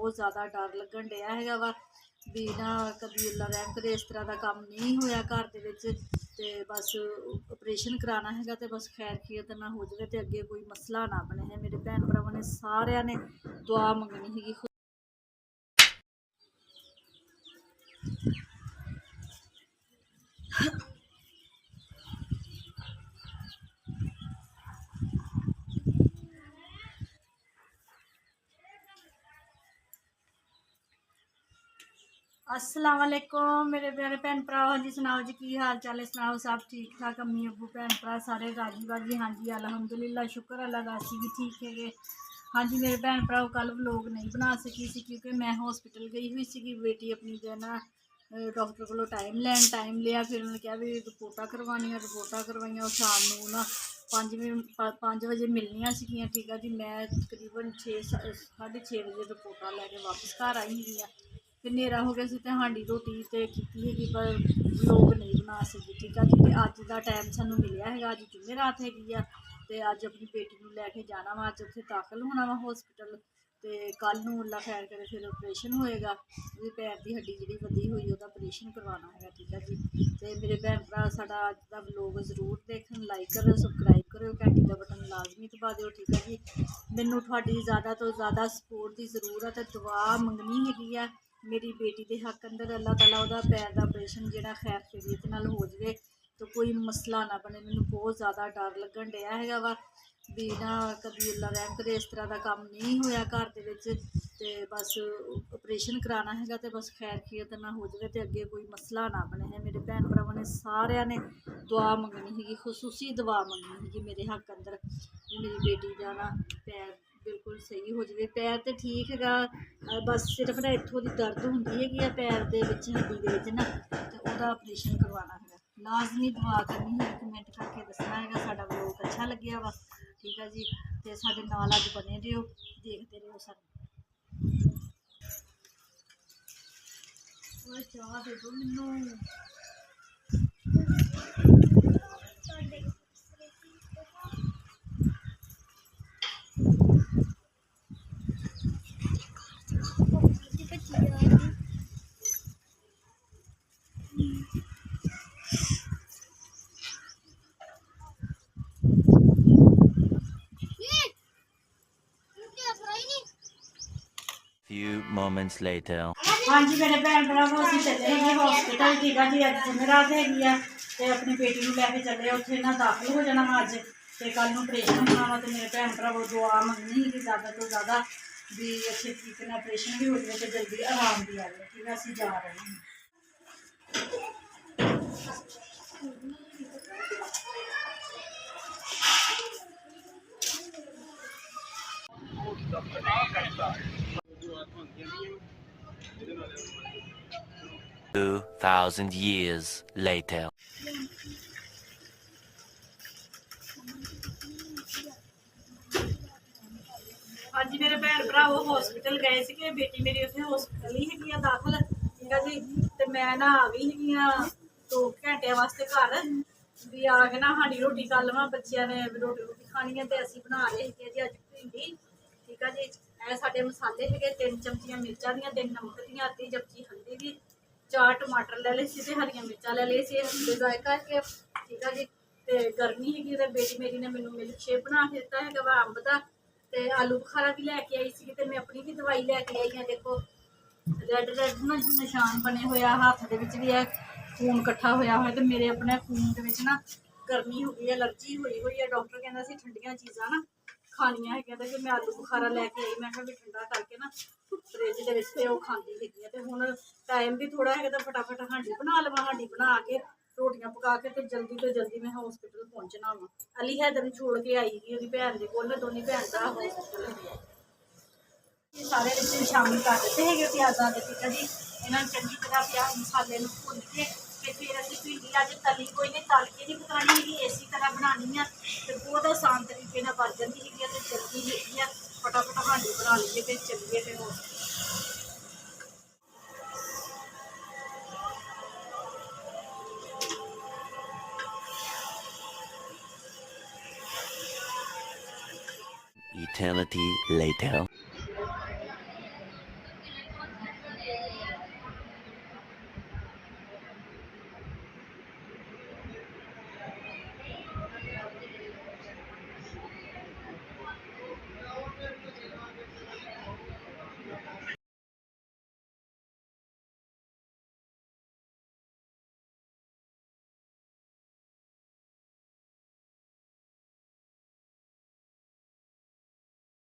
बहुत ज़्यादा डर लगन डिया हैगा वा भी ना कभी अल्लाह रहम करे इस तरह का काम नहीं होया घर दे विच ते बस ऑपरेशन कराना हैगा ते बस खैर खैरियत ना हो जाए ते अगे कोई मसला ना बने है। मेरे भैन भरावां ने सारियां ने दुआ मंगनी हैगी। अस्सलाम वालेकुम मेरे प्यारे भैन भरा। हाँ जी सुनाओ जी की हाल चाल है, सुनाओ सब ठीक ठाक, अम्मी अबू भैन भरा सारे राजी बाजी। हाँ जी अलहमदुलिल्लाह शुक्र अल्लाह का असी भी ठीक है। हाँ जी मेरे भैन भरा कल व्लॉग नहीं बना सकी सी क्योंकि मैं हॉस्पिटल गई हुई सी। बेटी अपनी जो है ना डॉक्टर को टाइम लिया, फिर उन्होंने कहा भी रिपोर्टा करवाइया और शाम को ना 5 बजे मिलनिया सीगियां। ठीक है जी, मैं तकरीबन 6-6:30 बजे रिपोर्टा लैके वापस घर आई हुई। फिर नेरा हो गया तो हांडी रोटी तो की हैगी पर लोग नहीं बना सके। ठीक है जी, अज का टाइम सूँ मिलया है, अज जुमेरात हैगी आ तो अज अपनी बेटी को लैके जाना वा, अज उत्थे दाखिल होना वा हॉस्पिटल। तो कल नूं अल्लाह खैर करे फिर ऑपरेशन होएगा, पैर की हड्डी जी वधी हुई वह ऑपरेशन करवाना है। ठीक है जी, तो मेरे भैन भरा साडा अज का व्लॉग जरूर देखन, लाइक करो सबसक्राइब करो, घंटी का बटन लाजमी दबा दो। ठीक है जी, मैनू थोड़ी ज़्यादा तो ज़्यादा सपोर्ट की जरूरत है, दुआ मंगनी हैगी है मेरी बेटी के हक अंदर। अल्लाह ताला वह पैर का ऑपरेशन जोड़ा खैर खैरियत नाल हो जाए तो कोई मसला ना बने। मैनू बहुत ज़्यादा डर लगन डिया हैगा वा भी ना कभी अल्लाह रहम करे इस तरह का काम नहीं होया घर दे विच ते बस ऑपरेशन कराना हैगा तो बस खैर खैरियत ना हो जाए तो अगे कोई मसला ना बने है। मेरे भैन भरावां ने सारियां ने दुआ मंगनी हैगी, खसूसी दुआ मंगनी हैगी मेरे हक अंदर मेरी बेटी का ना पैर बिल्कुल सही हो जाए। पैर तो ठीक है बस सिर्फ ना इतों की दर्द होंगी हैगी पैर के हड्डी के ना, तो वह ऑपरेशन करवाना है। लाजमी दुआ करनी है, कमेंट करके दसना है साडा व्लॉग अच्छा लग्या वा। ठीक है जी, तो साडे नाल अज बने रहो, देखते रहो सानू। चाह दे दो मैनू। Few moments later. हाँ जी मेरे भैन भरा असीं चले हैं हॉस्पिटल। ठीक है जी, अज जुमेरात हैगी आ ते अपनी बेटी को लैके चले उत्थे ना दाखिल हो जाना वा अज ते कल नूं ऑपरेशन होना वा। तो मेरे भैन भरा दुआ मंगनी है कि ज़्यादा तो ज़्यादा भी अच्छे तरीके नाल ऑपरेशन भी हो जाए तो जल्दी आराम भी आए। ठीक है, असीं जा रहे हैं। Two 2,000 years later. हाँ जी मेरे भैन भरा वो हॉस्पिटल गए थे, बेटी मेरी उत्थे हॉस्पिटल ही हैगी दाखिल। ठीक है जी, तो मैं ना आ गई हैगी 2 घंटे वास्ते घर भी आके ना हांडी रोटी कर लवां। बच्चों ने रोटी खानी है तो असीं बना रहे थे जी अज भिंडी। ठीक है जी, ये साडे मसाले है 3 चमचियां मिर्चां दियां, 3 नमक दियां, अद्धी चमची हल्दी दी, 4 टमाटर ले ली सी, हरियां मिर्चां ले ली सी जायका के। ठीक है जी, तो गर्मी हैगी तो बेटी मेरी ने मैनू मिल्क शेक बना के दिता है वा अंब का, तो आलू बुखारा भी लैके आई सी, तो मैं अपनी भी दवाई लैके आई हाँ। देखो रैड रैड निशान बने हुए हाथ के भी है, खून कट्ठा होया हुआ, तो मेरे अपने खून के ना गर्मी हो गई, एलर्जी हुई है। डॉक्टर कहता सी ठंडिया चीज़ा ना खानिया है, तो फिर मैं आलू बुखारा लैके आई, मैं भी ठंडा करके ना फ्रिज के खाती हैगी। तो हुण टाइम भी थोड़ा है तो फटाफट हांडी बना लवां, हांडी बना के रोटियां पका के तो जल्दी मैं हॉस्पिटल पहुंचना वा। अली हैदर छोड़ के आई ही उसकी भैन के कोल, दोनों भैन भरा हॉस्पिटल सारे रिश्ते शामिल कर दिते है प्याजा के। ठीक है जी, इन्होंने चंगी तरह प्याज मसाले भुन के फिर अभी भिंडी अज तली कोई नहीं, तल के नहीं पकानी हैगी, इसी तरह बनानी है तो बहुत आसान तरीके बन जाती है तो जल्दी हैगी है। फटाफट हांडी बना लीए तो चलिए फिर हो। Eternity later.